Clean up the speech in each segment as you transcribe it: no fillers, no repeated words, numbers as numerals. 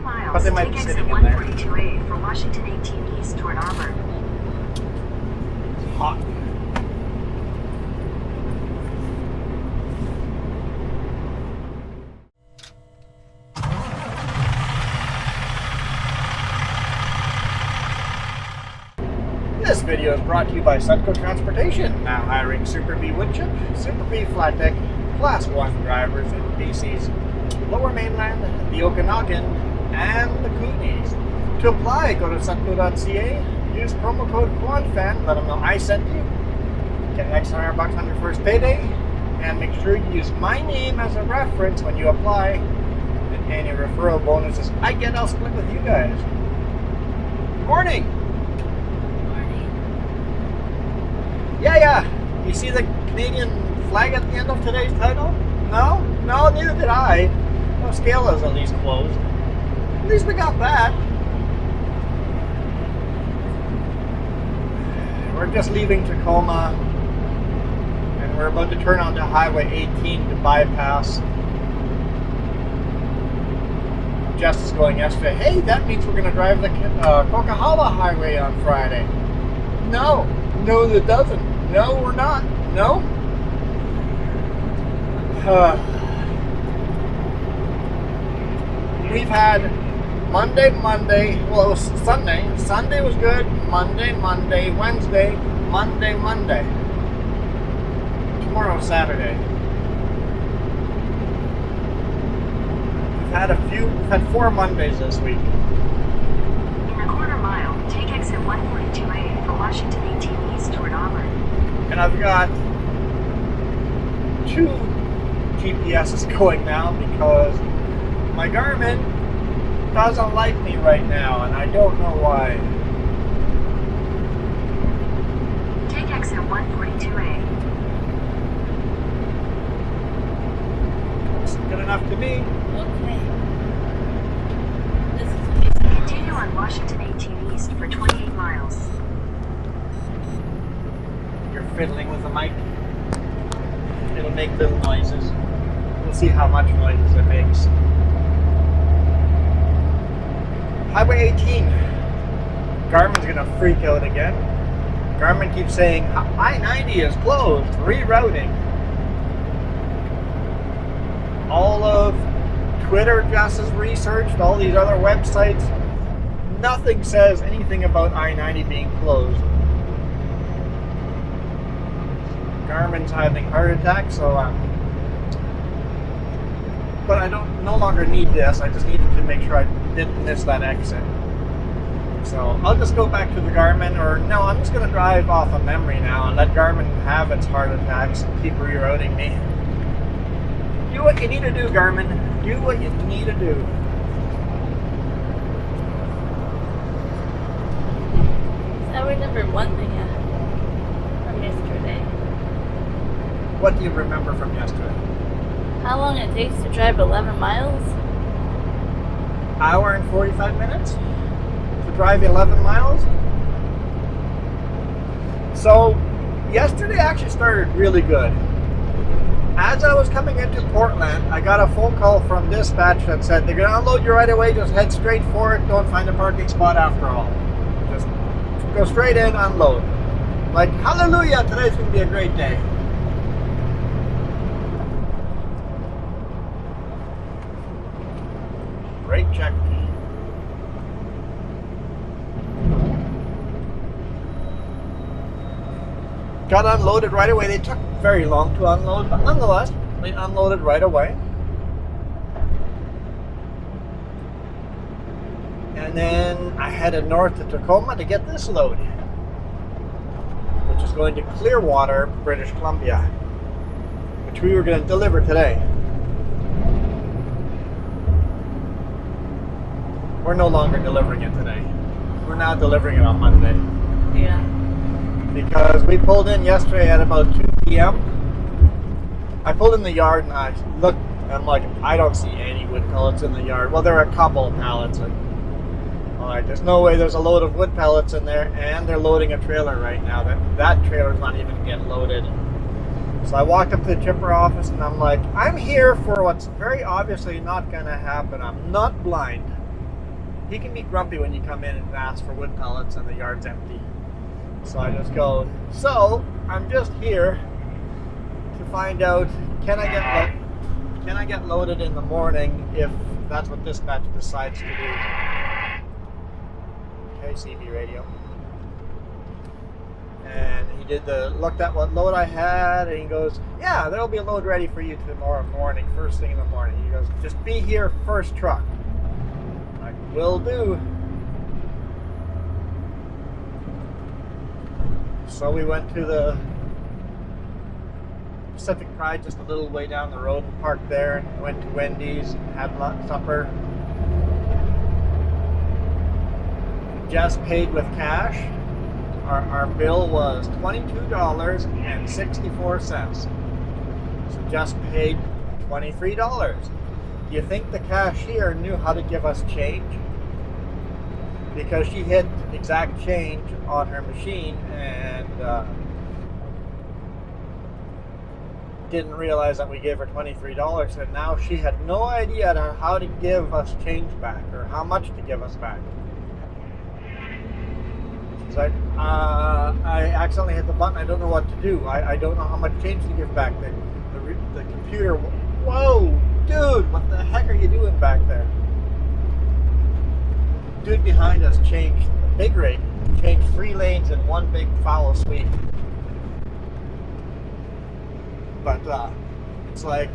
miles, But they might take be exit sitting in there. 142A for Washington 18 East toward Auburn. Hot. This video is brought to you by Sunco Transportation, now hiring Super B woodchip, Super B flat deck, Class 1 drivers in BC's Lower Mainland, the Okanagan, and the Kootenays. To apply, go to sunco.ca, use promo code QUANFAN, let them know I sent you, get an extra $100 on your first payday, and make sure you use my name as a reference when you apply, and any referral bonuses I get, I'll split with you guys. Good morning! Yeah. You see the Canadian flag at the end of today's title? No? No, neither did I. Well, scale is at least closed. At least we got that. We're just leaving Tacoma, and we're about to turn onto Highway 18 to bypass. Jess is going yesterday. Hey, that means we're going to drive the Coquihalla Highway on Friday. No, it doesn't. No, we're not. No. We've had Monday. Well, it was Sunday. Sunday was good. Monday, Wednesday, Monday. Tomorrow's Saturday. We've had 4 Mondays this week. In a quarter mile, take exit 142A for Washington 18 East toward Auburn. And I've got 2 GPSs going now because my Garmin doesn't like me right now, and I don't know why. Take exit 142A. It's good enough to me. Okay. This is amazing. Continue on Washington 18 East for 28 miles. You're fiddling with the mic. It'll make little noises. We'll see how much noises it makes. Highway 18. Garmin's gonna freak out again. Garmin keeps saying I-90 is closed, rerouting. All of Twitter just has researched, all these other websites. Nothing says anything about I-90 being closed. Garmin's having heart attacks, so but I no longer need this. I just needed to make sure I didn't miss that exit. So I'll just go back to the Garmin, or no, I'm just going to drive off of memory now and let Garmin have its heart attacks and keep rerouting me. Do what you need to do, Garmin. Do what you need to do. I remember one thing from yesterday. What do you remember from yesterday? How long it takes to drive 11 miles? Hour and 45 minutes to drive 11 miles. So yesterday actually started really good. As I was coming into Portland, I got a phone call from dispatch that said they're going to unload you right away. Just head straight for it. Don't find a parking spot after all. Just go straight in, unload. Like, hallelujah, today's going to be a great day. Brake check. Got unloaded right away. They took very long to unload, but nonetheless, they unloaded right away. And then I headed north to Tacoma to get this load, which is going to Clearwater, British Columbia, which we were going to deliver today. We're no longer delivering it today. We're now delivering it on Monday. Yeah. Because we pulled in yesterday at about 2 p.m. I pulled in the yard and I looked and I'm like, I don't see any wood pellets in the yard. Well, there are a couple of pallets. Alright, there's no way there's a load of wood pellets in there, and they're loading a trailer right now. That trailer's not even getting loaded. So I walked up to the chipper office and I'm like, I'm here for what's very obviously not going to happen. I'm not blind. he can be grumpy when you come in and ask for wood pellets and the yard's empty. So I just go, so I'm just here to find out, can I get loaded in the morning if that's what dispatch decides to do. Okay, CB radio. And he looked at what load I had, and he goes, yeah, there'll be a load ready for you tomorrow morning, first thing in the morning. He goes, just be here first truck. I'm like, will do. So we went to the Pacific Pride just a little way down the road and parked there, and went to Wendy's and had supper. Just paid with cash. Our bill was $22.64. So just paid $23. Do you think the cashier knew how to give us change? Because she hit exact change on her machine and didn't realize that we gave her $23, and now she had no idea how to give us change back or how much to give us back. She's like, I accidentally hit the button. I don't know what to do. I don't know how much change to give back. The computer, whoa, dude, what the heck are you doing back there? Dude behind us changed the big rig, changed 3 lanes in one big foul sweep. But it's like,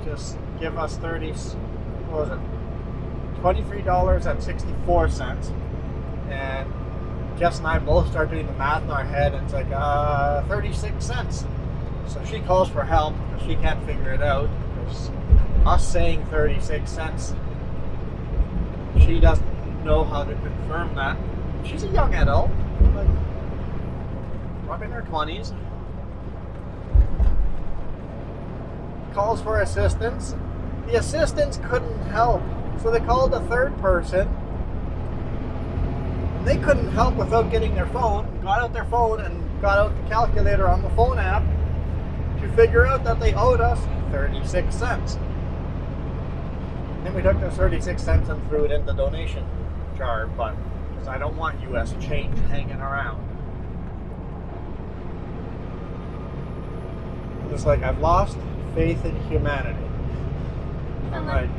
just give us $23.64, and Jess and I both start doing the math in our head, and it's like 36 cents. So she calls for help because she can't figure it out. Because us saying 36 cents, she doesn't know how to confirm that. She's a young adult, like probably in her 20s. Calls for assistance. The assistants couldn't help, so they called a third person. They couldn't help without getting their phone, got out their phone and got out the calculator on the phone app to figure out that they owed us 36 cents. Then we took the 36 cents and threw it in the donation jar, but because I don't want US change hanging around. It's like I've lost faith in humanity. I'm like,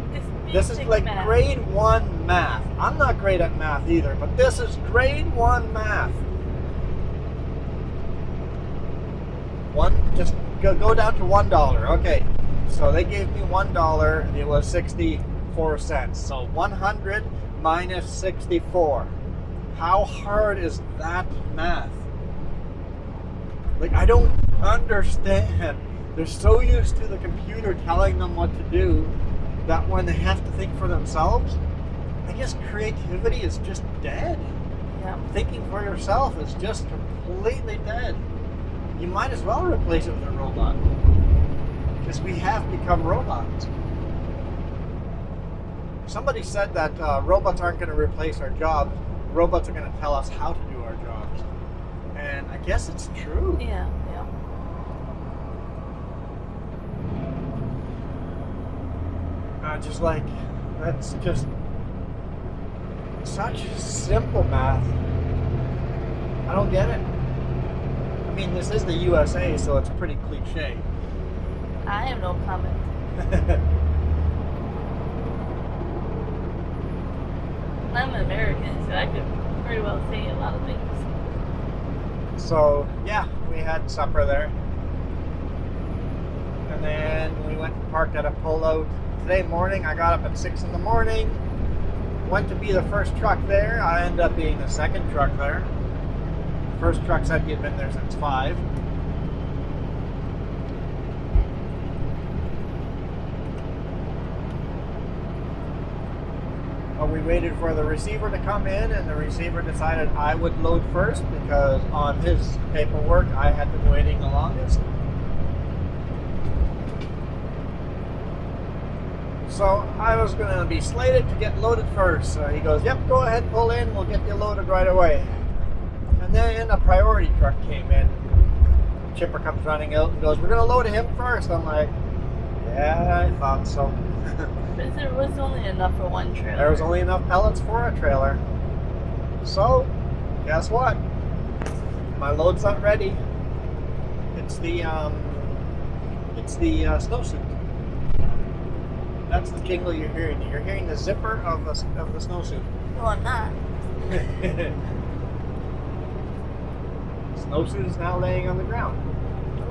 this is like math. grade 1 math. I'm not great at math either, but this is grade 1 math. Just go down to $1. Okay, so they gave me $1. It was 64 cents. So 100 minus 64. How hard is that math? Like, I don't understand. They're so used to the computer telling them what to do that when they have to think for themselves, I guess creativity is just dead. Yeah. Thinking for yourself is just completely dead. You might as well replace it with a robot, because we have become robots. Somebody said that robots aren't going to replace our jobs. Robots are going to tell us how to do our jobs. And I guess it's true. Yeah. Just like, that's just such simple math. I don't get it. I mean, this is the USA, so it's pretty cliche. I have no comment. I'm an American, so I could pretty well say a lot of things. So, yeah, we had supper there. And then we went and parked at a pullout. Today morning, I got up at 6 in the morning, went to be the first truck there. I ended up being the second truck there. First truck said he had been there since 5. We waited for the receiver to come in, and the receiver decided I would load first because on his paperwork I had been waiting the longest. So I was going to be slated to get loaded first. So he goes, yep, go ahead, pull in, we'll get you loaded right away. And then a priority truck came in. Chipper comes running out and goes, we're going to load him first. I'm like, yeah, I thought so. But there was only enough for one trailer. There was only enough pellets for a trailer. So, guess what? My load's not ready. It's the snowsuit. That's the jingle you're hearing. You're hearing the zipper of the snowsuit. No, I'm not. Snowsuit is now laying on the ground.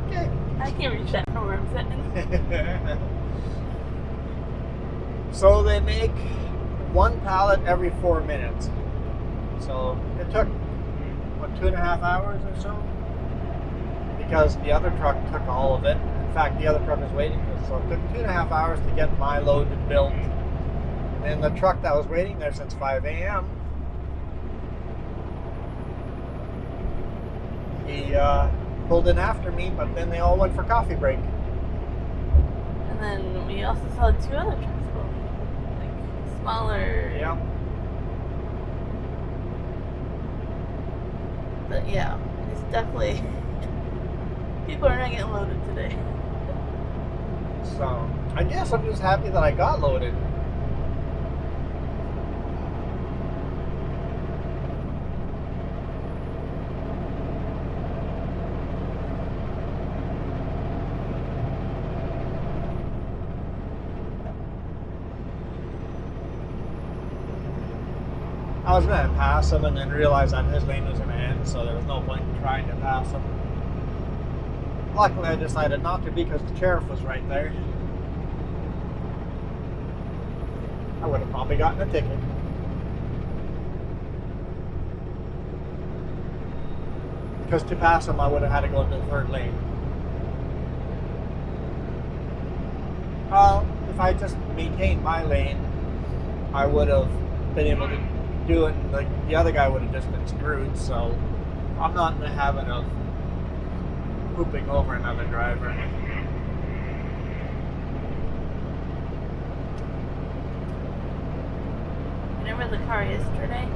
Okay. I can't reach that from where I'm sitting. So they make one pallet every 4 minutes. So it took, what, 2.5 hours or so? Because the other truck took all of it. In fact, the other truck was waiting for us. So it took 2.5 hours to get my load built. And the truck that was waiting there since 5 a.m., he pulled in after me, but then they all went for coffee break. And then we also saw 2 other trucks go. Like smaller. Yeah. But yeah, it's definitely people are not getting loaded today. So I guess I'm just happy that I got loaded. I was going to pass him and then realize that his lane was going to end, so there was no point in trying to pass him. Luckily, I decided not to because the sheriff was right there. I would have probably gotten a ticket. Because to pass him, I would have had to go into the third lane. If I just maintained my lane, I would have been able to do it. Like the other guy would have just been screwed. So I'm not in the habit of pooping over another driver. Remember the car yesterday?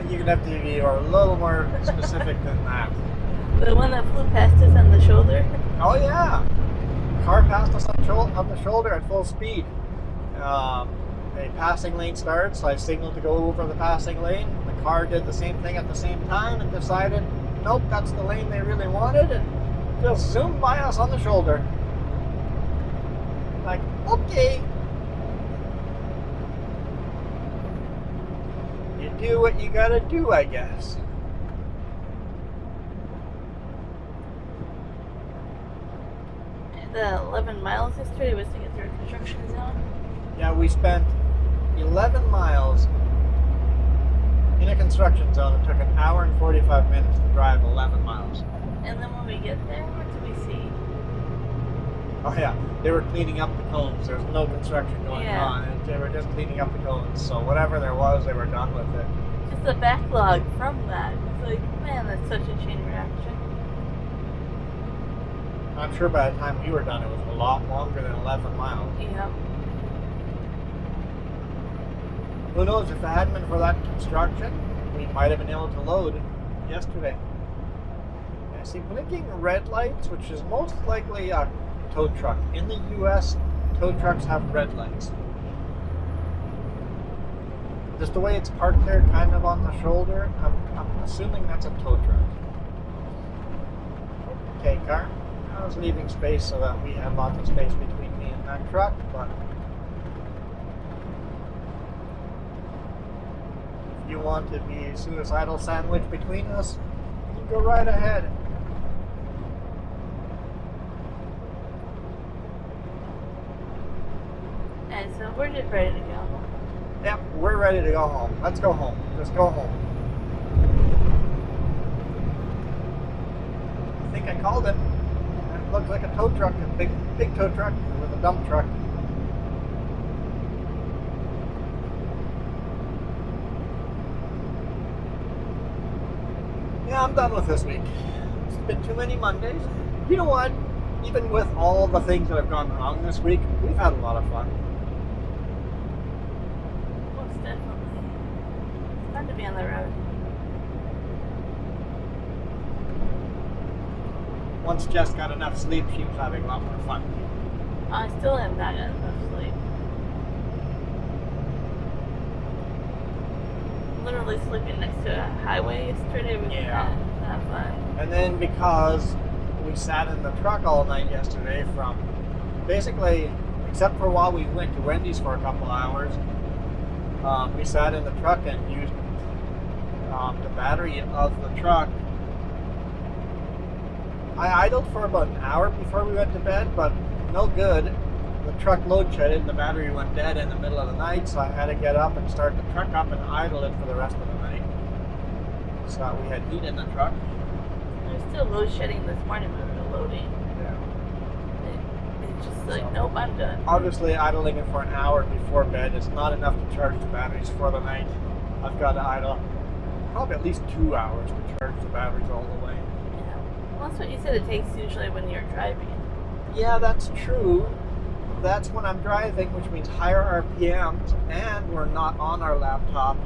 You're gonna have to be a little more specific than that. The one that flew past us on the shoulder? Oh yeah, car passed us on the shoulder at full speed. A passing lane started, so I signaled to go over the passing lane. The car did the same thing at the same time and decided, nope, that's the lane they really wanted, and just zoomed by us on the shoulder. Like, okay. You do what you gotta do, I guess. The 11 miles yesterday was to get through a construction zone. Yeah, we spent 11 miles in a construction zone. It took an hour and 45 minutes to drive 11 miles. And then when we get there, what do we see? Oh yeah, they were cleaning up the cones. There's no construction going on. They were just cleaning up the cones. So whatever there was, they were done with it. Just the backlog from that. It's like, man, that's such a chain reaction. I'm sure by the time we were done, it was a lot longer than 11 miles. Yeah. Who knows, if it hadn't been for that construction, we might have been able to load yesterday. I see blinking red lights, which is most likely a tow truck. In the US, tow trucks have red lights. Just the way it's parked there, kind of on the shoulder, I'm assuming that's a tow truck. Okay, car. I was leaving space so that we have lots of space between me and that truck, but if you want to be a suicidal sandwich between us, you go right ahead. And so we're just ready to go. Yep, we're ready to go home. Let's go home. Just go home. I think I called it. It looked like a tow truck, a big tow truck with a dump truck. Yeah, I'm done with this week. It's been too many Mondays. You know what? Even with all the things that have gone wrong this week, we've had a lot of fun. Most definitely. It's fun to be on the road. Once Jess got enough sleep, she was having a lot more fun. I still am not getting enough sleep. Literally sleeping next to a highway yesterday was not fun. And then because we sat in the truck all night yesterday from basically, except for while we went to Wendy's for a couple hours, we sat in the truck and used the battery of the truck. I idled for about an hour before we went to bed, but no good. The truck load shedded and the battery went dead in the middle of the night, so I had to get up and start the truck up and idle it for the rest of the night. So we had heat in the truck. There's still load shedding this morning when we were loading. Yeah. It's just like, nope, I'm done. Obviously, idling it for an hour before bed is not enough to charge the batteries for the night. I've got to idle probably at least 2 hours to charge the batteries all the way. Yeah. Well, that's what you said it takes usually when you're driving. Yeah, that's true. That's when I'm driving, which means higher RPMs, and we're not on our laptop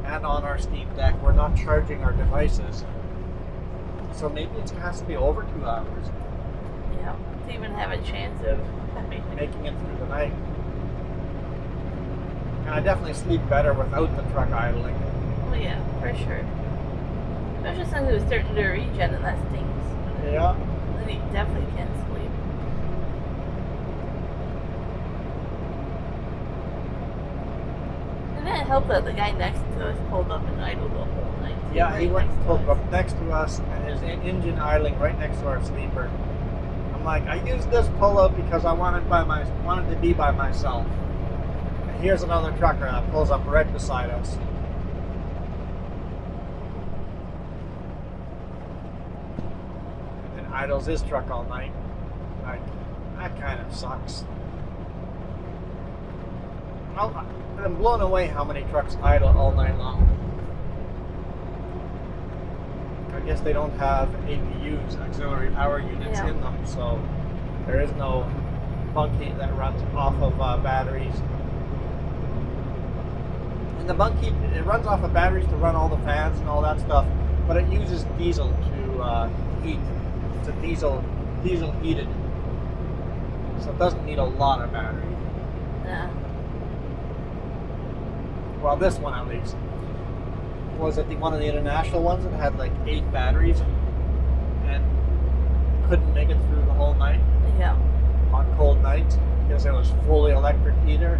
and on our Steam Deck. We're not charging our devices. So maybe it has to be over 2 hours. Yeah. To even have a chance of making it through the night. And I definitely sleep better without the truck idling. Oh yeah, for sure. Especially since it was starting to regen and that stinks. Yeah. Then you definitely can't sleep. And then it helped that the guy next to us pulled up and idled the whole night. Yeah, he went and pulled up next to us and his engine idling right next to our sleeper. I'm like, I used this pull-up because I wanted to be by myself. And here's another trucker that pulls up right beside us. And idles his truck all night. Like, that kind of sucks. I'm blown away how many trucks idle all night long. I guess they don't have APUs, auxiliary power units, in them, so there is no bunk heat that runs off of batteries. And the bunk heat, it runs off of batteries to run all the fans and all that stuff, but it uses diesel to heat. It's a diesel heated, so it doesn't need a lot of battery. Yeah. Well, this one at least. Was it one of the international ones that had like 8 batteries and couldn't make it through the whole night? Yeah. On cold nights because it was fully electric heater.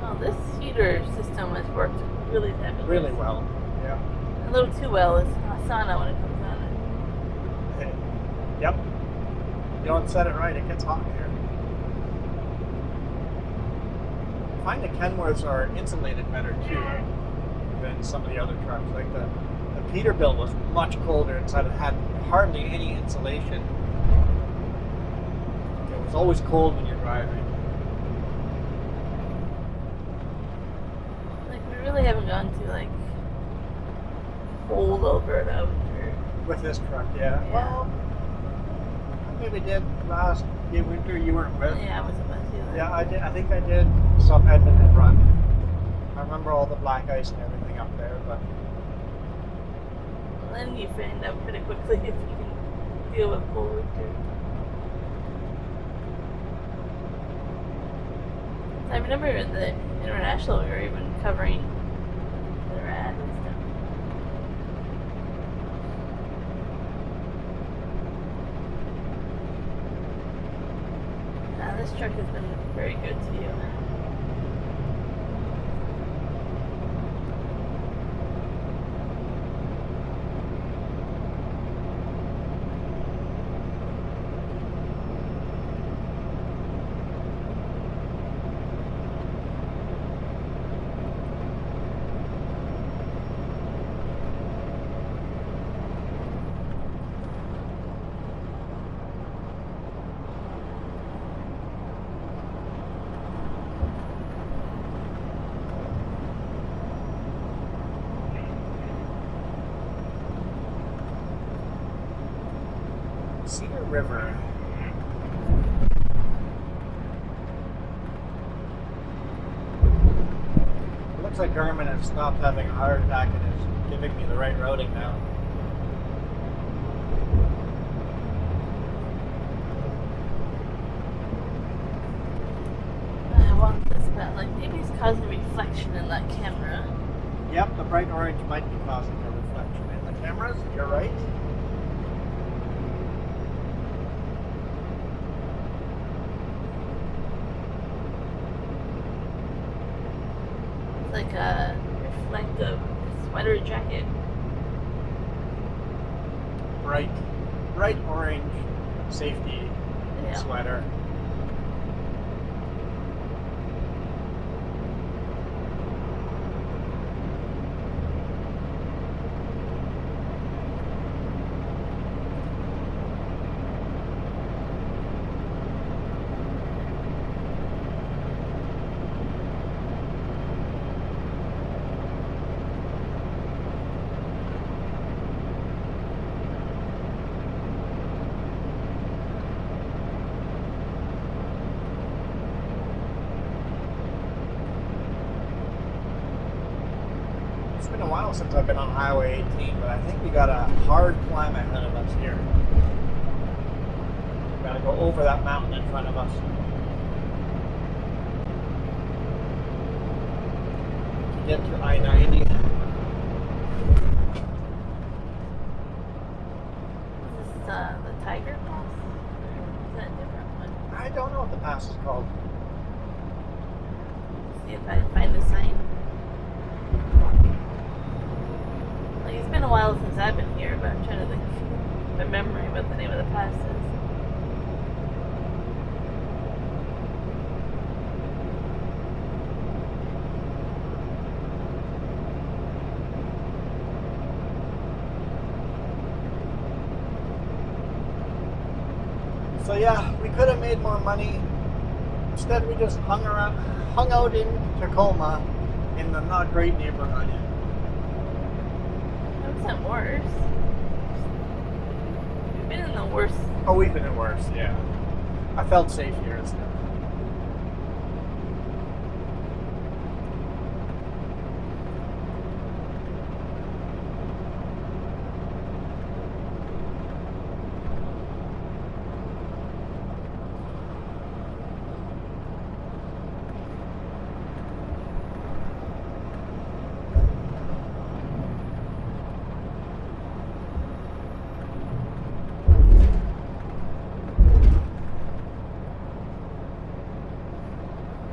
Well, this heater system has worked really fabulous. Really well, yeah. A little too well is sauna when it comes on. Yep. You don't set it right, it gets hot in here. I find the Kenworths are insulated better too than some of the other trucks. Like the Peterbilt was much colder inside. It had hardly any insulation. It was always cold when you're driving. Like, we really haven't gone to like cold Alberta winter. With this truck, yeah. Well, I think we did last winter. You weren't with. Yeah, I wasn't with you. Yeah, I did. I think I did some Edmonton run. I remember all the black ice and everything up there, but well, then you find out pretty quickly if you can deal with cold winter. I remember in the international we were even covering the rad and stuff. This truck has been very good to you. Cedar River. It looks like Garmin has stopped having a heart attack and is giving me the right routing now. like maybe it's causing reflection in that camera. Yep, the bright orange might be causing a reflection in the cameras. You're right. It's like a reflective sweater jacket. Bright orange safety Yeah. sweater. It's been a while since I've been on Highway 18, but I think we got a hard climb ahead of us here. We gotta go over that mountain in front of us. To get to I-90. Is this the Tiger Pass? Is that a different one? I don't know what the pass is called. See if I find a sign. Like, it's been a while since I've been here, but I'm trying to think my memory what the name of the pass is. So yeah, we could have made more money. Instead, we just hung out in Tacoma in the not great neighborhood. It wasn't worse. We've been in the worst. Oh, we've been in worse, yeah. I felt safe here instead.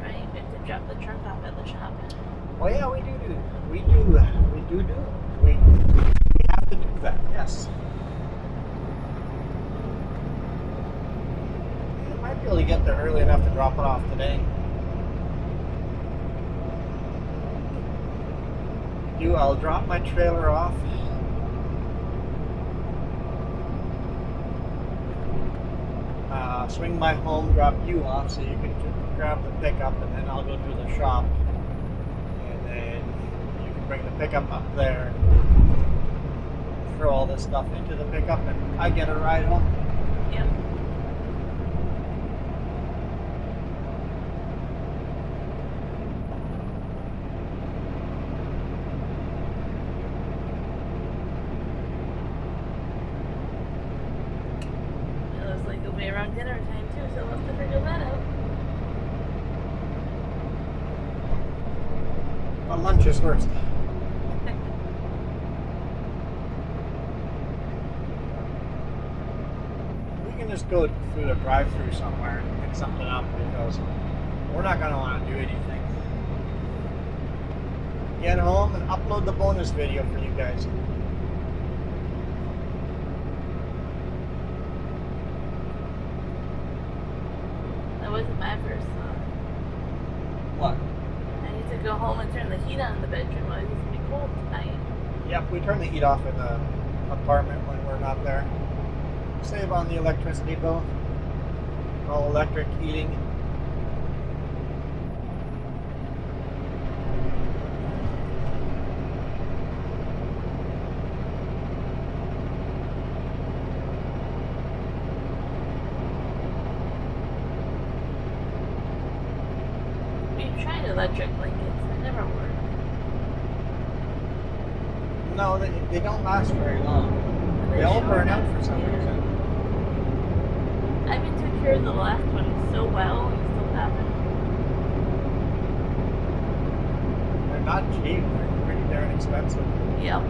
Right, we have to drop the trunk off at the shop. Well, yeah, we do. We have to do that, yes. I might be able to get there early enough to drop it off today. I'll drop my trailer off. Swing by home, drop you off so you can grab the pickup, and then I'll go to the shop. And then you can bring the pickup up there, throw all this stuff into the pickup, and I get a ride home. Yep. It looks like it'll be around dinner time too, so we'll have to figure that out. Well, lunch is first. We can just go through the drive-thru somewhere and pick something up because we're not going to want to do anything. Get home and upload the bonus video for you guys. That wasn't my first thought. What? I need to go home and turn the heat on in the bedroom while it's gonna be cold tonight. Yep, we turn the heat off in the apartment when we're not there. Save on the electricity bill. All electric heating. We've tried electric blankets, they never work. No, they don't last very long. They all burn out for some reason. I even took care of the last one so well and still haven't. not cheap. They're pretty darn expensive. Yep.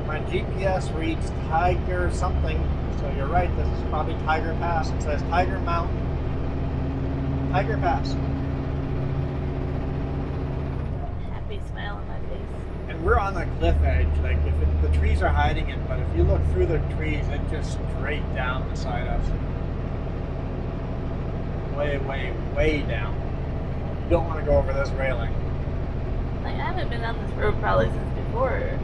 My GPS reads Tiger something, so you're right, this is probably Tiger Pass. It says Tiger Mountain. Tiger Pass. Happy smile on my face. And we're on the cliff edge, like the trees are hiding it, but if you look through the trees, it's just straight down beside us. Way, way, way down. You don't want to go over this railing. Like, I haven't been on this road probably since before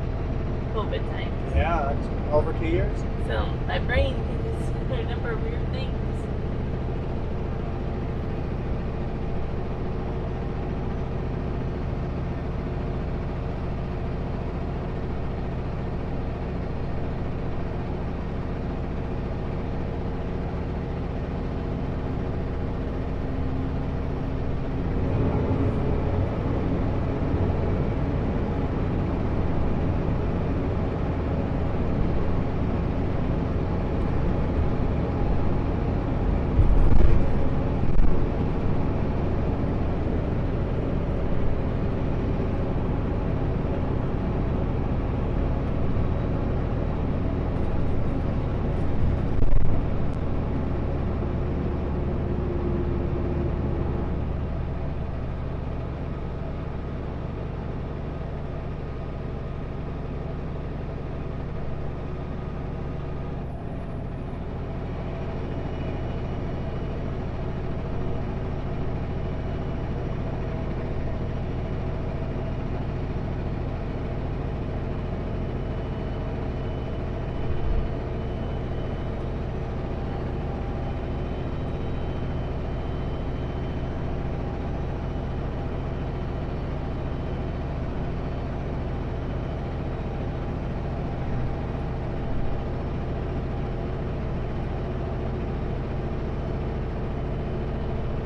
COVID times. Yeah, it's over 2 years. So my brain can just remember weird things.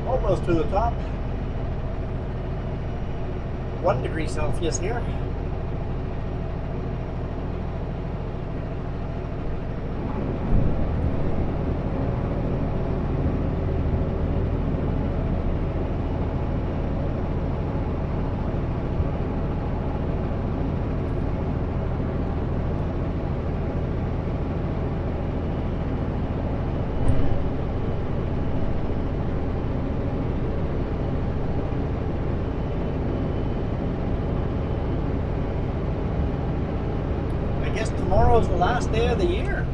Almost to the top. 1 degree Celsius here. Tomorrow's the last day of the year.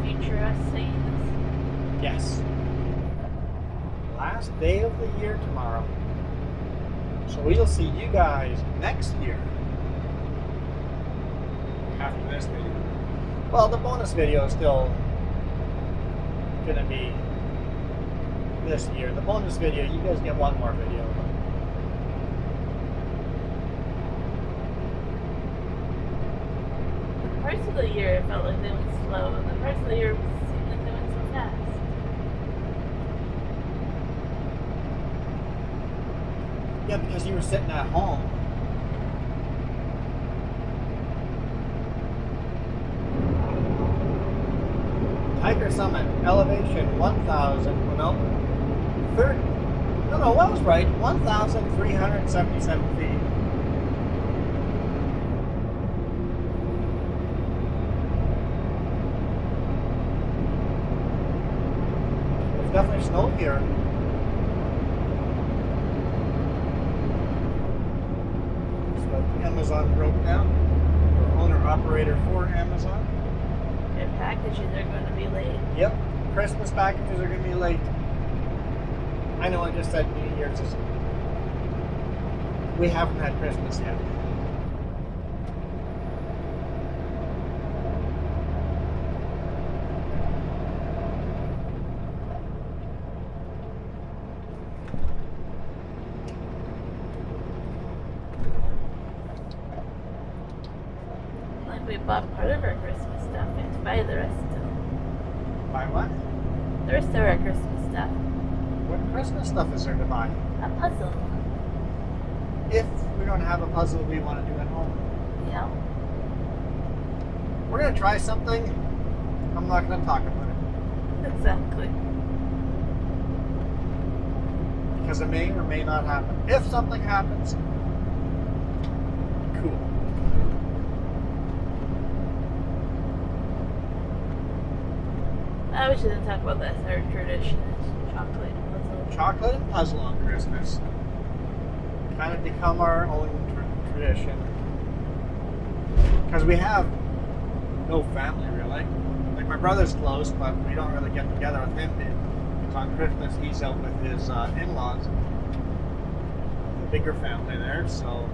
Future us saying this. Yes. Last day of the year tomorrow. So we'll see you guys next year. After this video. Well, the bonus video is still gonna be this year. The bonus video, you guys get one more video. Parts of the year it felt like they went slow, and the parts of the year seemed like they went so fast. Yeah, because you were sitting at home. Tiger Summit, elevation 1,000, well, no, I was right, 1,377 feet. Definitely snow here. So Amazon broke down. We're owner-operator for Amazon. Their packages are going to be late. Yep. Christmas packages are going to be late. I know I just said New Year's is... We haven't had Christmas yet. We bought part of our Christmas stuff. We have to buy the rest still. Buy what? There's still our Christmas stuff. What Christmas stuff is there to buy? A puzzle. If we don't have a puzzle we want to do at home. Yeah. We're going to try something. I'm not going to talk about it. Exactly. Because it may or may not happen. If something happens, cool. I wish we didn't talk about that third tradition. Chocolate puzzle. Chocolate and puzzle on Christmas. Kind of become our own tradition. Because we have no family really. Like my brother's close, but we don't really get together with him. Because on Christmas he's out with his in-laws. The bigger family there, so.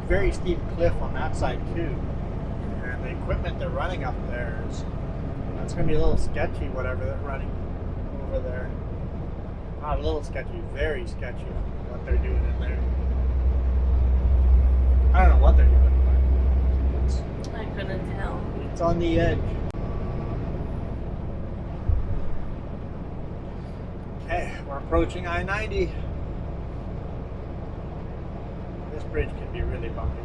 Very steep cliff on that side too, and the equipment they're running up there that's going to be a little sketchy. Whatever they're running over there, not a little sketchy, very sketchy. What they're doing in there, I don't know what they're doing, but I couldn't tell. it's on the edge. Okay, we're approaching I-90. This bridge can be really bumpy.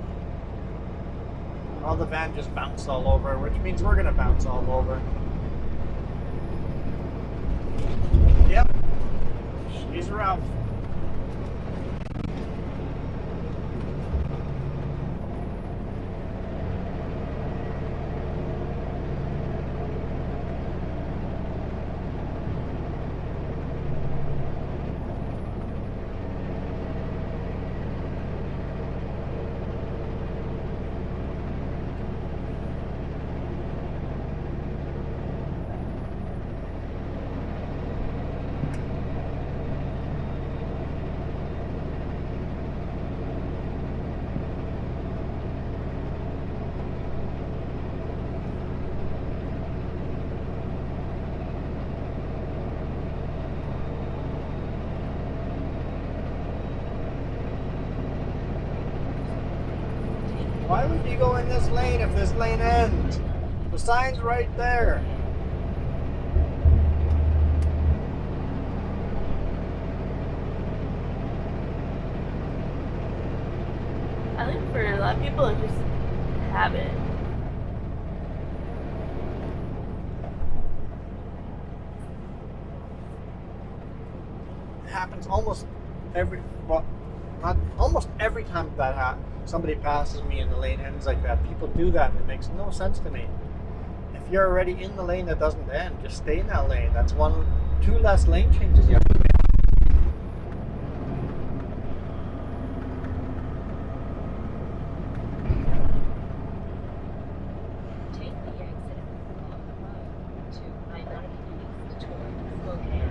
All the van just bounced all over, which means we're gonna bounce all over. Yep, she's rough. Why would you go in this lane if this lane ends? The sign's right there. I think for a lot of people it's just habit. It happens almost every, well, not almost every time that somebody passes me in the lane ends like that. People do that and it makes no sense to me. If you're already in the lane that doesn't end, just stay in that lane. That's two less lane changes you have to make. Take the exit on the right to I-90 east toward Snoqualmie.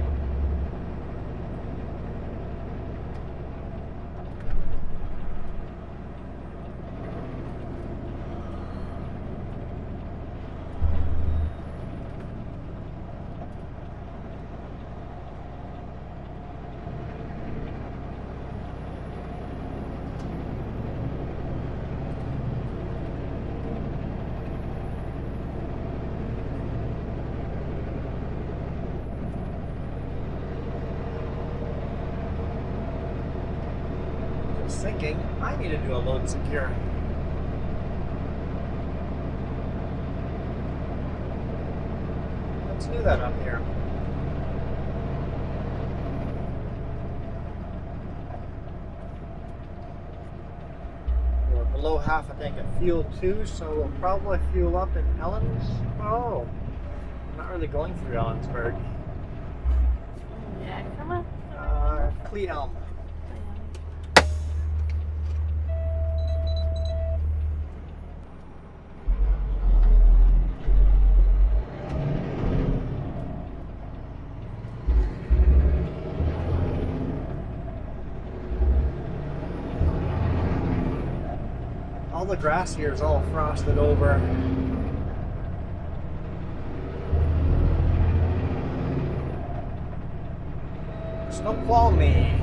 Thinking I need to do a load secure. Let's do that up here. below half a tank of fuel too, so we'll probably fuel up in Ellens. Oh, not really going through Ellensburg. Yeah, come on. Cle Elm. All the grass here is all frosted over. Snoqualmie.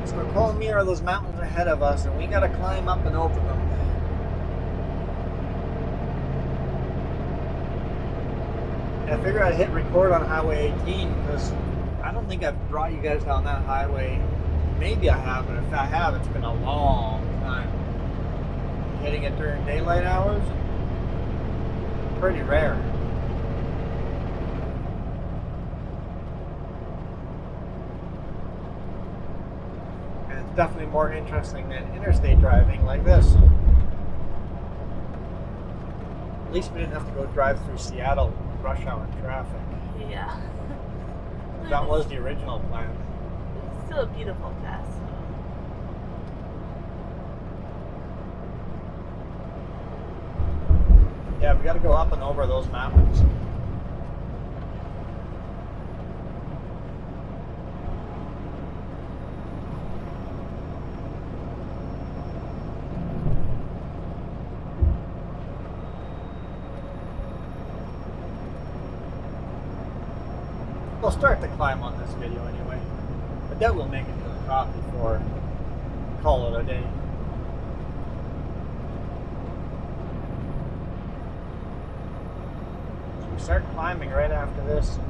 Snoqualmie are those mountains ahead of us, and we gotta climb up and over them. I figured I'd hit record on Highway 18 because I don't think I've brought you guys down that highway. Maybe I have, but if I have, it's been a long time. Hitting it during daylight hours, pretty rare. Definitely more interesting than interstate driving like this. At least we didn't have to go drive through Seattle rush hour traffic. Yeah. That was the original plan. It's still a beautiful pass. So. Yeah, we got to go up and over those mountains. We'll start the climb on this video anyway. But then we'll make it to the top before we call it a day. So we start climbing right after this.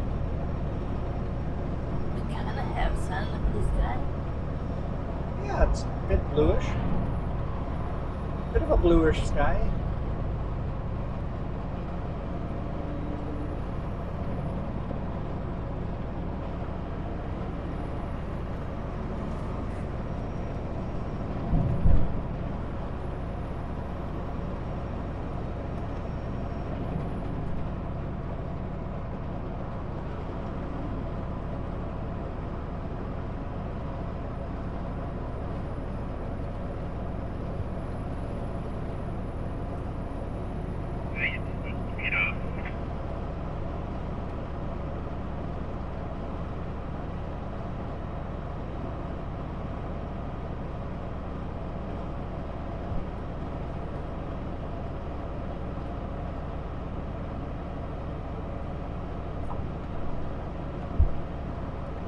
We kind of have sun in the blue sky. Yeah, it's a bit bluish. Bit of a bluish sky.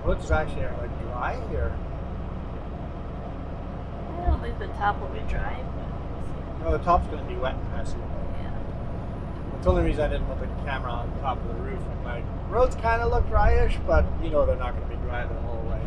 Roads actually are like dry here. I don't think the top will be dry, but we'll see. No, the top's going to be wet and messy. Yeah. That's the only reason I didn't put the camera on top of the roof. I'm like, roads kind of look dryish, but you know they're not going to be dry the whole way.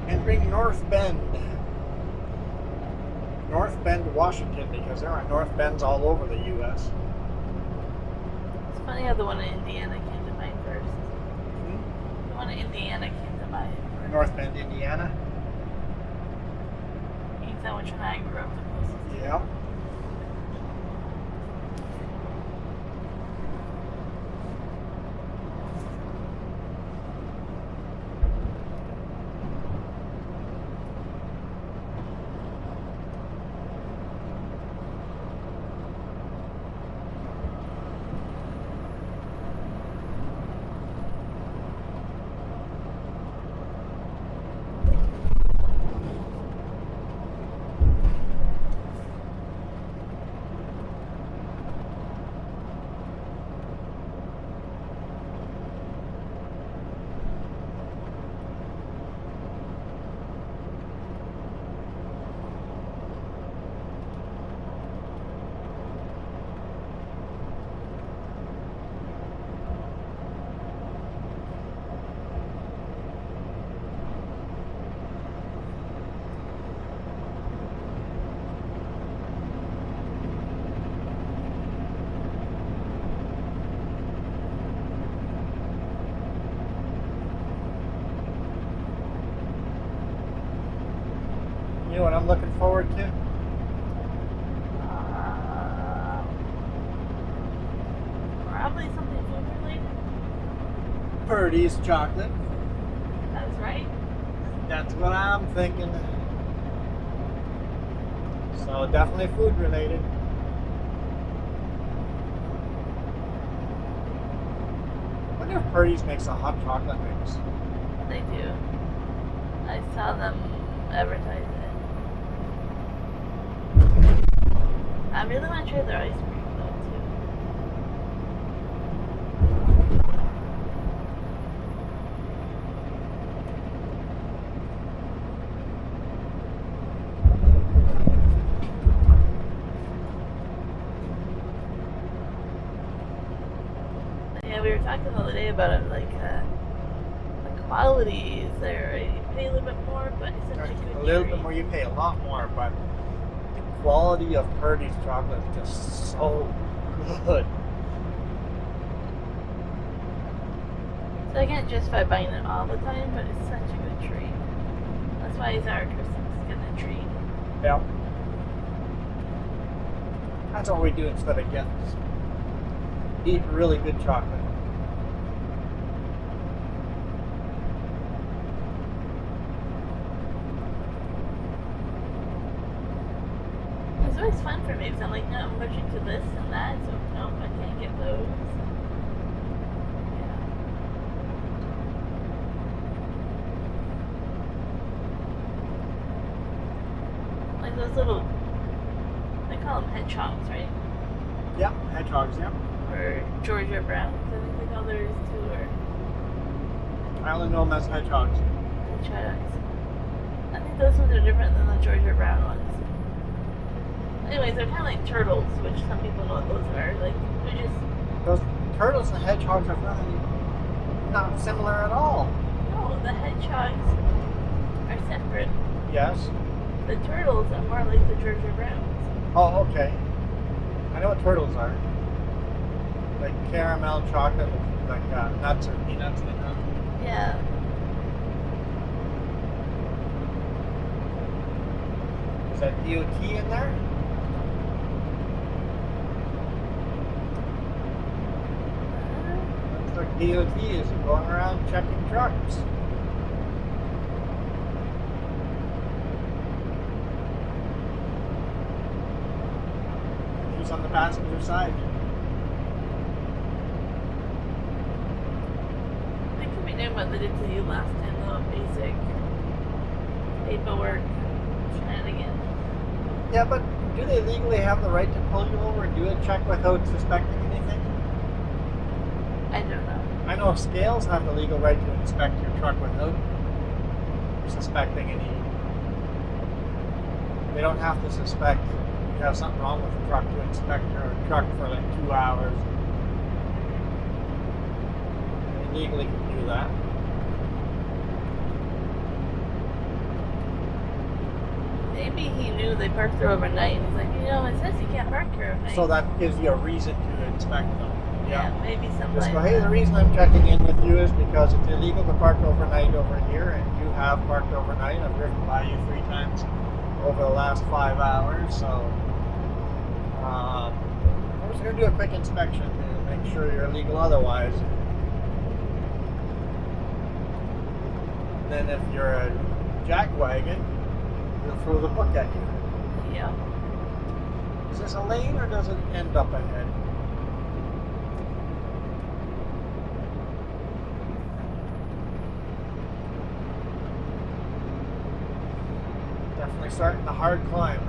Entering North Bend. North Bend, Washington, because there are North Bends all over the U.S. It's funny how the one in Indiana came to mind first. The one in Indiana came to mind first. North Bend, Indiana. You can tell which one I grew up the closest to. Yeah. You know what I'm looking forward to? Probably something food related. Purdy's chocolate. That's right. That's what I'm thinking. So definitely food related. I wonder if Purdy's makes a hot chocolate mix. They do. I saw them advertise it. I really want to try their ice cream though too. Yeah, we were talking the other day about it, like the quality is there. Right? You pay a little bit more, but it's such a good A little treat. bit more, you pay a lot more, but the quality of Purdy's chocolate is just so good. So I can't justify buying it all the time, but it's such a good treat. That's why it's our Christmas kind of treat. Yeah. That's what we do instead of gifts. Eat really good chocolate. It's always fun for me because I'm like, no, I'm allergic to this and that, so no, I can't get those. Yeah. Like those little, they call them hedgehogs, right? Yeah, hedgehogs, yeah. Or Georgia Browns, I think they call theirs too, or I only know them as hedgehogs. hedgehogs. I think those ones are different than the Georgia Brown ones. Anyways, they're kind of like turtles, which some people know what those are. Like, they're just, Those turtles and hedgehogs are really not similar at all. no, the hedgehogs are separate. Yes. The turtles are more like the Georgia Browns. Oh, okay. I know what turtles are. Like caramel chocolate with like nuts or peanuts in them. Yeah. Is that DOT in there? Looks like DOT is going around checking trucks. Who's on the passenger side? They could be doing what they did to you last time, though. Basic paperwork shenanigans. Yeah, but do they legally have the right to pull you over and do a check without suspecting anything? I don't know. I know scales have the legal right to inspect your truck without suspecting any. They don't have to suspect you have something wrong with the truck to inspect your truck for like 2 hours. They legally can do that. Maybe he knew they parked there overnight. He's like, you know, it says you can't park here overnight. So that gives you a reason to inspect them. yeah, maybe something Just like go, hey, that. the reason I'm checking in with you is because it's illegal to park overnight over here, and you have parked overnight. I've driven by you 3 times over the last 5 hours, so I'm just going to do a quick inspection to make sure you're legal otherwise. Then if you're a jackwagon, they'll throw the book at you. Yeah. Is this a lane or does it end up ahead? Definitely starting the hard climb.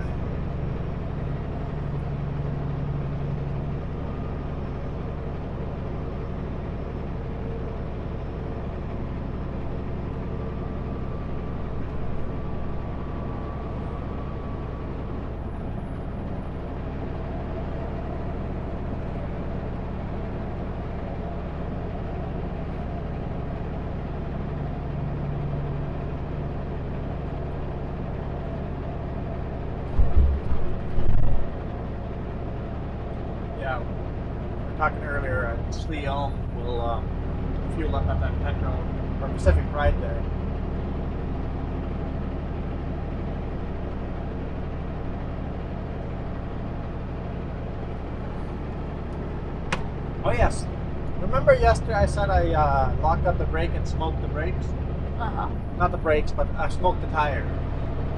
Yeah, we were talking earlier at Snoqualmie, we'll fuel up at that Petro or Pacific Pride there. Oh yes. Remember yesterday I said I locked up the brake and smoked the brakes? Uh-huh. Not the brakes, but I smoked the tire.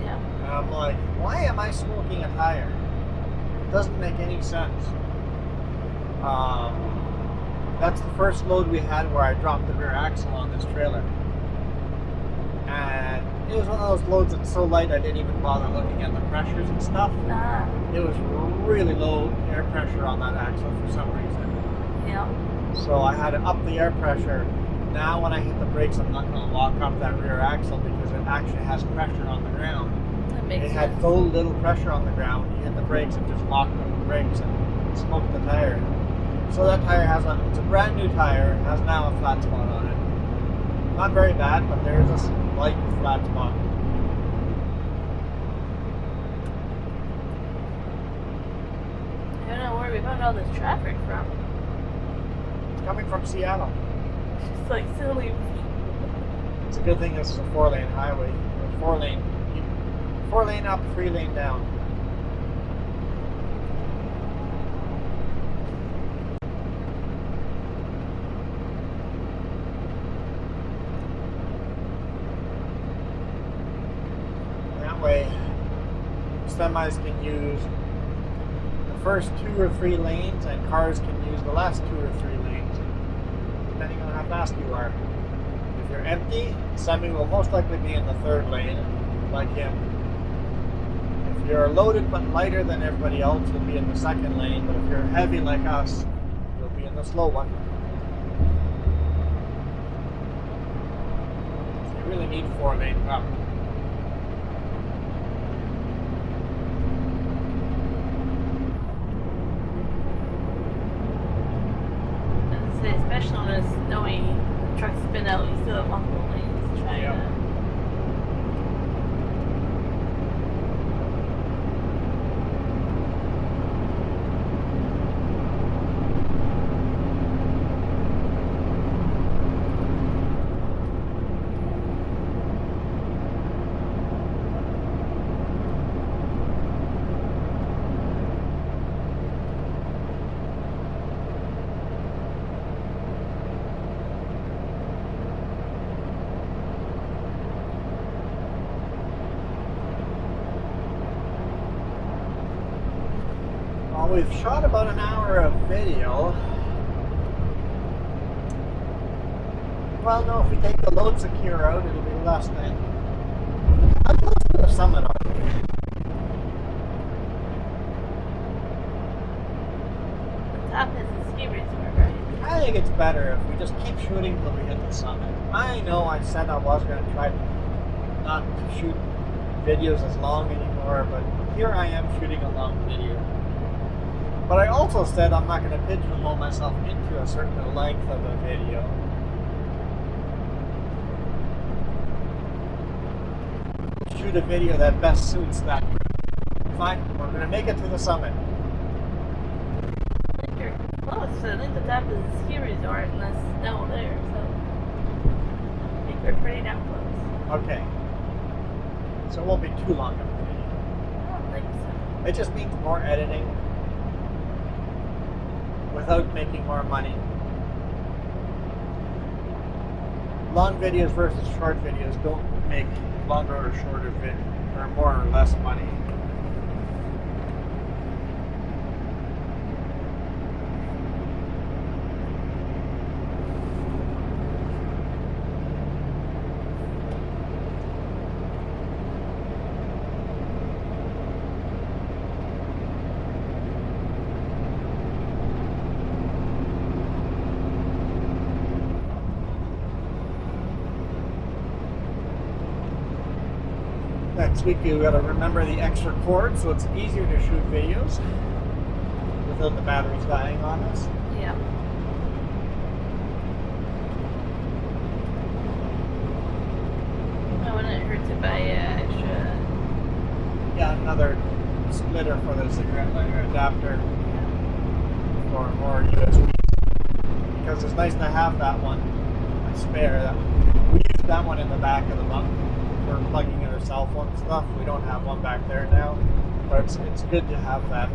Yeah. And I'm like, why am I smoking a tire? It doesn't make any sense. That's the first load we had where I dropped the rear axle on this trailer. And it was one of those loads that's so light I didn't even bother looking at the pressures and stuff. It was really low air pressure on that axle for some reason. Yeah. So I had to up the air pressure. Now when I hit the brakes, I'm not going to lock up that rear axle because it actually has pressure on the ground. That makes It sense. had so little pressure on the ground, you hit the brakes and just locked up the brakes and smoked the tire. So that tire it's a brand new tire, it has now a flat spot on it. Not very bad, but there's a slight flat spot. I don't know where we found all this traffic from. It's coming from Seattle. It's just like silly. It's a good thing this is a 4-lane highway. 4-lane up, 3-lane down. That way, semis can use the first 2 or 3 lanes, and cars can use the last 2 or 3 lanes, depending on how fast you are. If you're empty, semi will most likely be in the 3rd lane, like him. If you're loaded but lighter than everybody else, you'll be in the 2nd lane, but if you're heavy like us, you'll be in the slow one. So you really need 4-lane coverage. Especially when it's snowy, trucks spin out, you still have multiple lanes trying Yep. to. Well, we've shot about an hour of video. Well, no, if we take the load secure out, it'll be less than. How close to the summit are we? The top is a ski resort, right? I think it's better if we just keep shooting till we hit the summit. I know I said I was going to try not to shoot videos as long anymore, but here I am shooting a long video. But I also said I'm not going to pigeonhole myself into a certain length of a video. Shoot a video that best suits that route. Fine, we're going to make it to the summit. I think you're close. I think the top is a ski resort and there's snow there, so I think we're pretty damn close. Okay. So it won't be too long of a video. I don't think so. It just means more editing without making more money. Long videos versus short videos don't make longer or shorter or more or less money. Next week you got to remember the extra cord so it's easier to shoot videos without the batteries dying on us. Yeah. I wouldn't hurt to buy extra. Yeah, another splitter for the cigarette lighter adapter for more USB. Because it's nice to have that one, a spare. We use that one in the back of the bunk for plugging in our cell phone and stuff. We don't have one back there now, but it's good to have that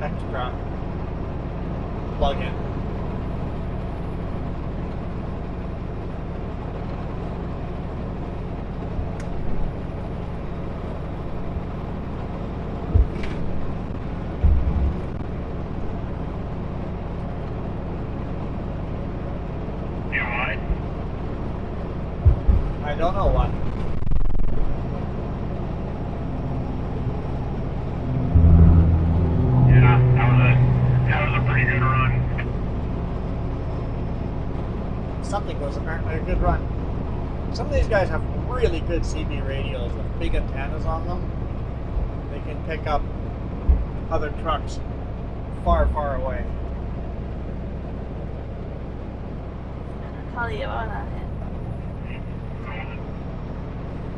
extra. plug-in. You alright? I don't know what. Yeah, that was a pretty good run. Something was apparently a good run. Some of these guys have really good CB radios with big antennas on them. They can pick up other trucks far, far away. Call you on it.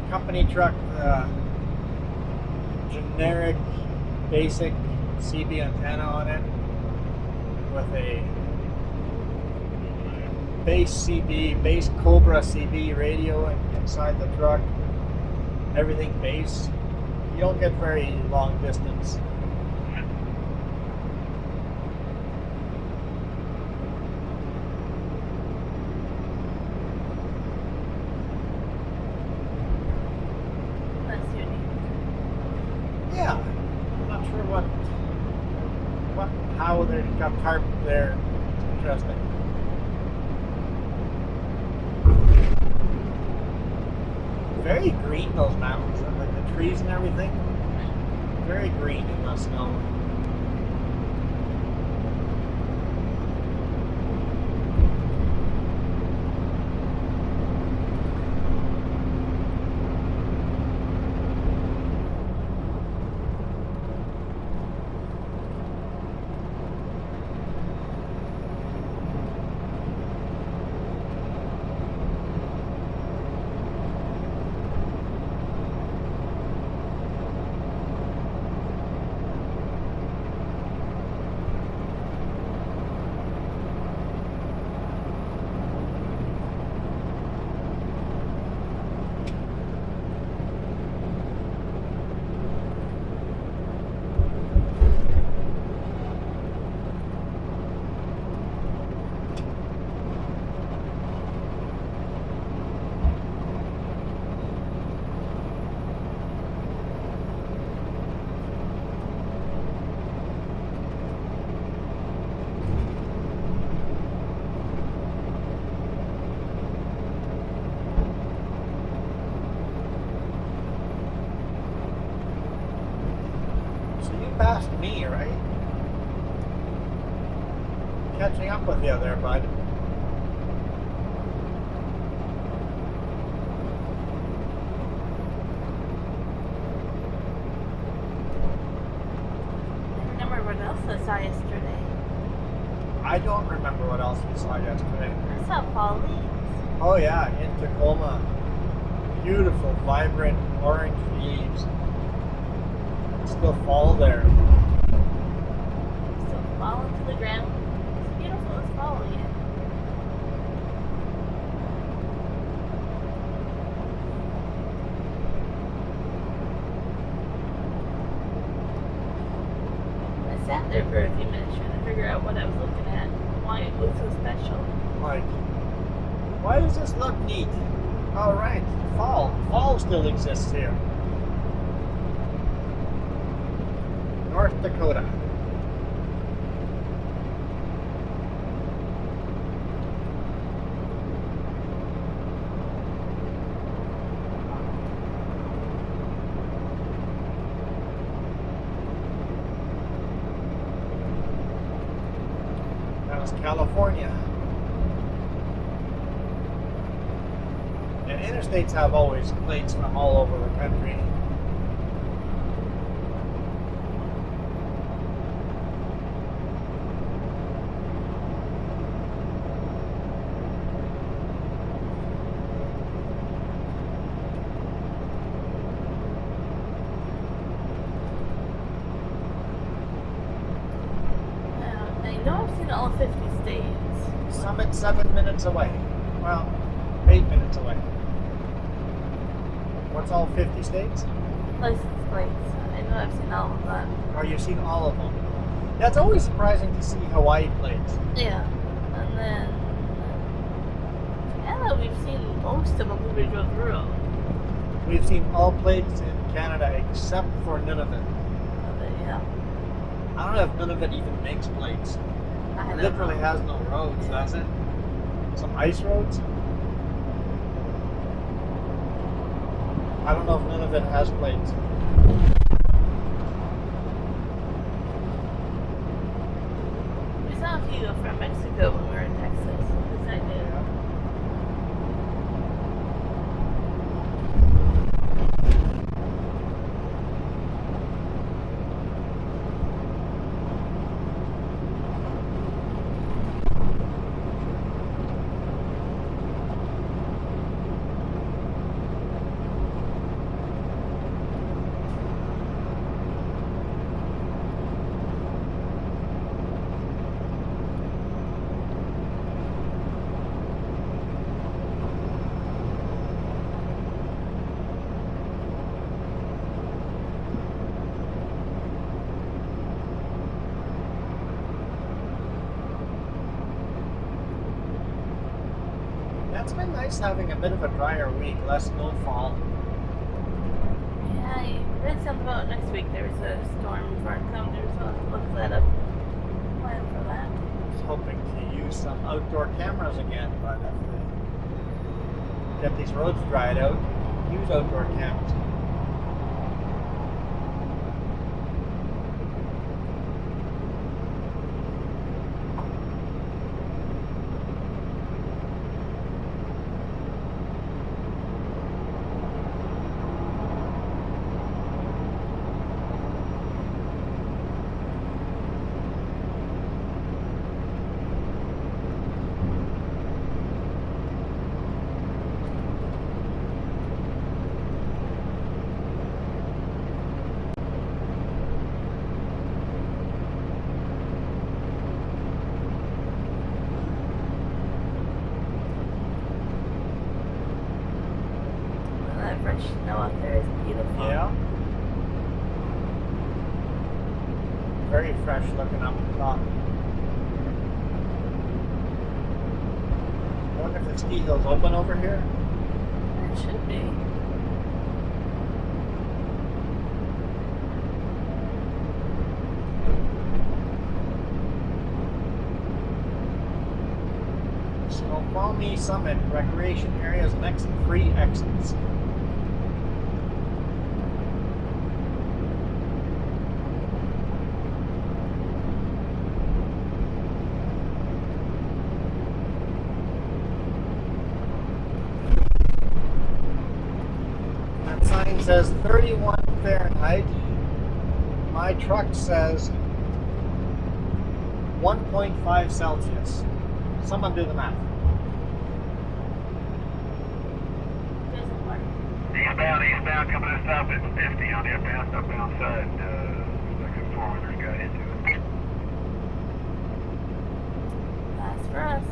Company truck, generic, basic CB antenna on it with a base Cobra CB radio inside the truck. Everything base. You don't get very long distance. That's unique. Yeah, I'm not sure how they got tarp there. It's interesting. Very green, those mountains, like the trees and everything. Very green in the snow. Past me, right? Catching up with you there, bud. I remember what else I saw yesterday. I don't remember what else we saw yesterday. I saw fall leaves. Oh yeah, in Tacoma. Beautiful, vibrant orange leaves. Still fall there. Still falling to the ground. It's beautiful. It's fall again. I sat there for a few minutes trying to figure out what I was looking at, why it was so special. Like, why does this look neat? All right, fall. Fall still exists here. North Dakota. That was California. And interstates have always plates from all over the country. I know I've seen all 50 states. Summit 7 minutes away. Well, 8 minutes away. What's all 50 states? License plates. I know I've seen all of that. Oh, you've seen all of them. Yeah, it's always surprising to see Hawaii plates. Yeah. And then Canada, we've seen most of them when we drove through. We've seen all plates in Canada except for Nunavut. But yeah. I don't know if Nunavut even makes plates. I It don't literally know. has no roads, does it? Some ice roads? I don't know if Nunavut has plates. We saw a few from Mexico when we were in Texas. At least I did. It's been nice having a bit of a drier week, less snowfall. Yeah, I read something about next week. There was a storm front coming through, so I'll look that up. Plan for that. I was hoping to use some outdoor cameras again, but if they get these roads dried out, use outdoor cameras. That fresh snow out there is beautiful. Yeah. Very fresh looking up the top. I wonder if the ski hill's open over here. It should be. Snoqualmie Summit Recreation Area's next free exits. That sign says 31 Fahrenheit. My truck says 1.5 Celsius. Someone do the math. Doesn't work. Eastbound, coming to stop at 50 on the upbound side. Like a four-wheeler got into it. That's for us.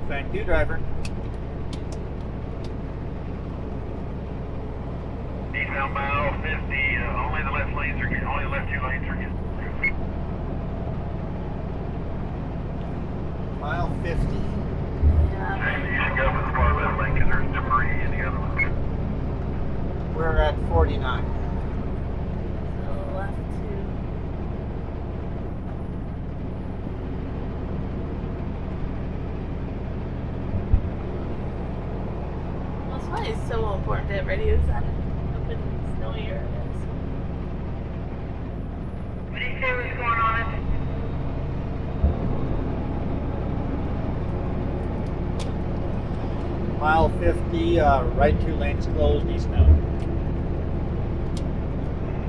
Thank you, driver. Eastbound mile 50, only the left lanes are good. Only the left two lanes are good. Mile 50. And Yeah. you should go for the far left lane because there's debris in the other one. We're at 49. So left two. Well, it's why it's so important to have radios on up in snowy areas. What do you say was going on? Mile 50, right two lanes closed eastbound.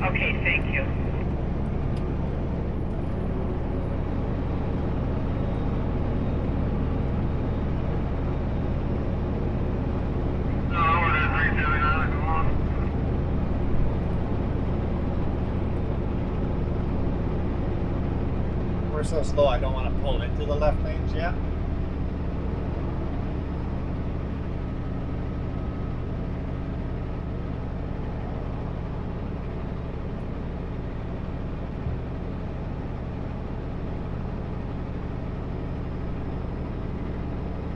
Okay, thank you. No, we're at 379, come on. We're so slow I don't want to pull into the left lanes yet.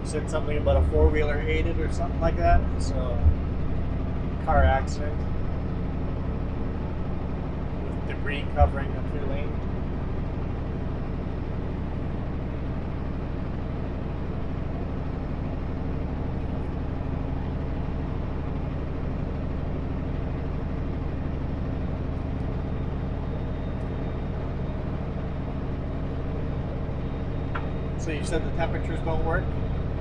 said something about a four-wheeler ate it or something like that. So, car accident with debris covering the two lanes. So you said the temperatures don't work?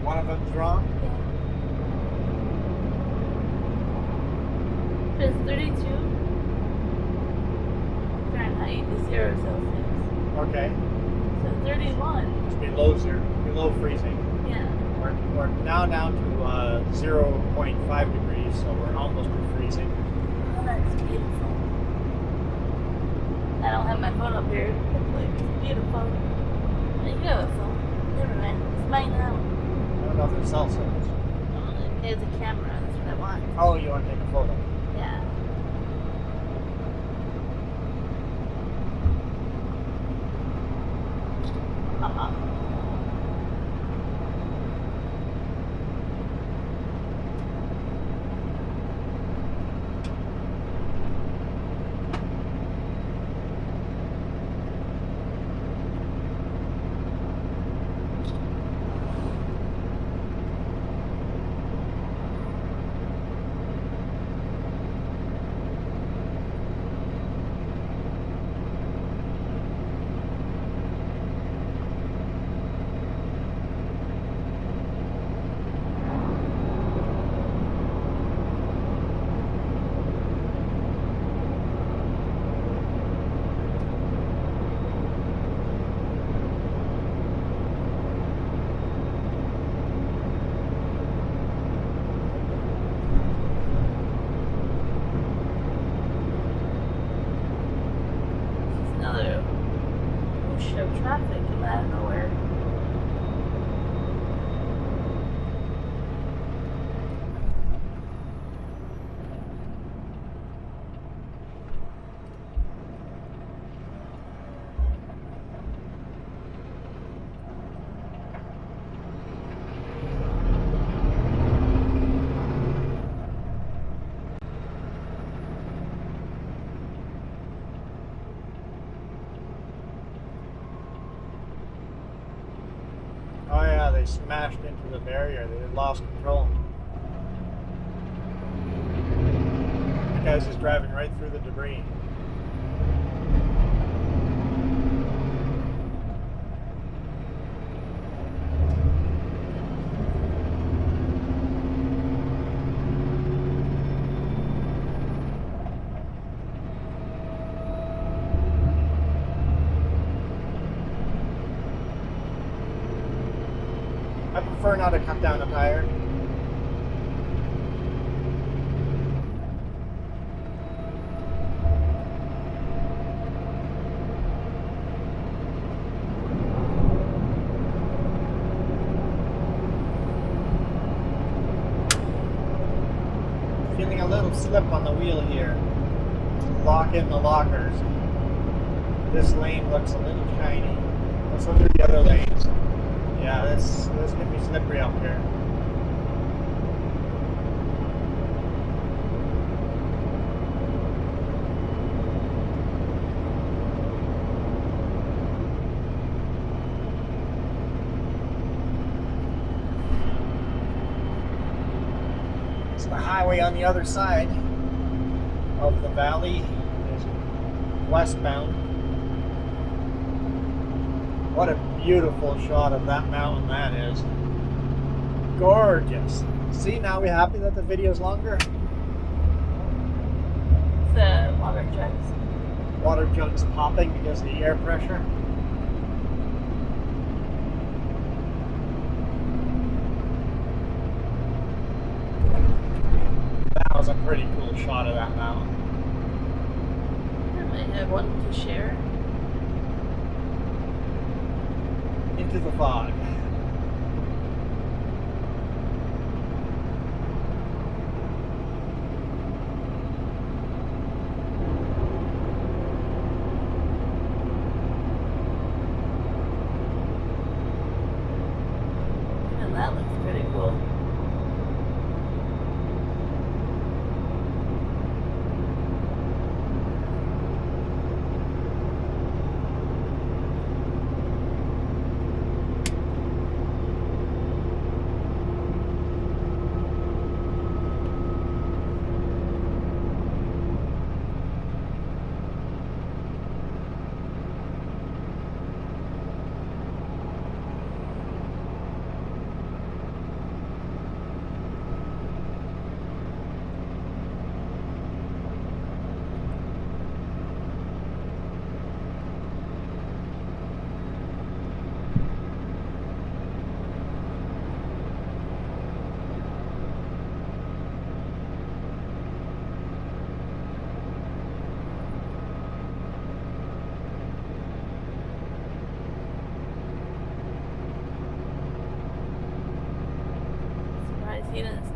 One of them's wrong? It's 32 Fahrenheit to 0 Celsius. Okay. So 31. It's below freezing. Yeah. We're now down to 0.5 degrees, so we're almost to freezing. Oh, that's beautiful. I don't have my phone up here. Like, it's beautiful. You have a phone. Never mind. It's mine now. I don't know if it's Celsius. Oh, there's a camera. That's what I want. Oh, you want to take a photo? Yeah. Uh-huh. Another whoosh of traffic coming out of nowhere. Oh yeah, they smashed into the barrier. They lost control. The guy's just driving right through the debris. I prefer not to cut down a tire. Feeling a little slip on the wheel here. Lock in the lockers. This lane looks a little shiny. Let's look at the other lanes. Yeah, this can be slippery up here. It's the highway on the other side of the valley is westbound. What a beautiful shot of that mountain that is. Gorgeous. See, now we're happy that the video's longer. The water jugs. Water jugs popping because of the air pressure. That was a pretty cool shot of that mountain. I might have one to share. Into the fog. And that looks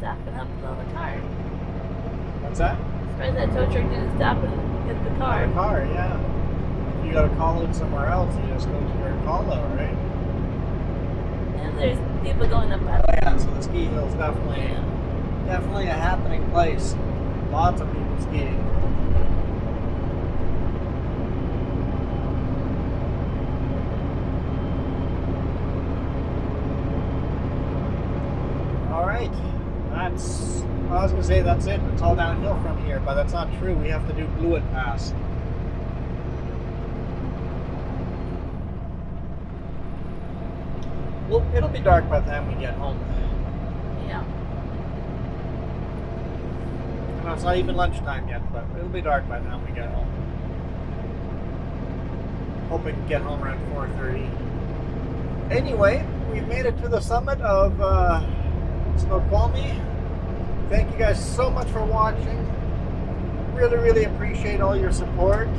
stopping up on the car. What's that? Surprised that tow truck didn't stop and get the car. The car, yeah. If you gotta call out somewhere else, you just go to your call out, right? And there's people going up Oh that yeah, so the ski hill's definitely Yeah. definitely a happening place. Lots of people skiing. Alright. That's I was gonna say that's it. It's all downhill from here, but that's not true. We have to do Blewett Pass. Well, it'll be dark by the time we get home. Yeah. No, it's not even lunchtime yet, but it'll be dark by the time we get home. Hope we can get home around 4:30. Anyway, we've made it to the summit of Snoqualmie. Thank you guys so much for watching. Really, really appreciate all your support.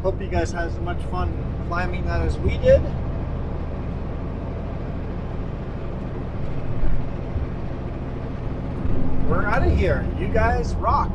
Hope you guys had as much fun climbing that as we did. We're out of here. You guys rock.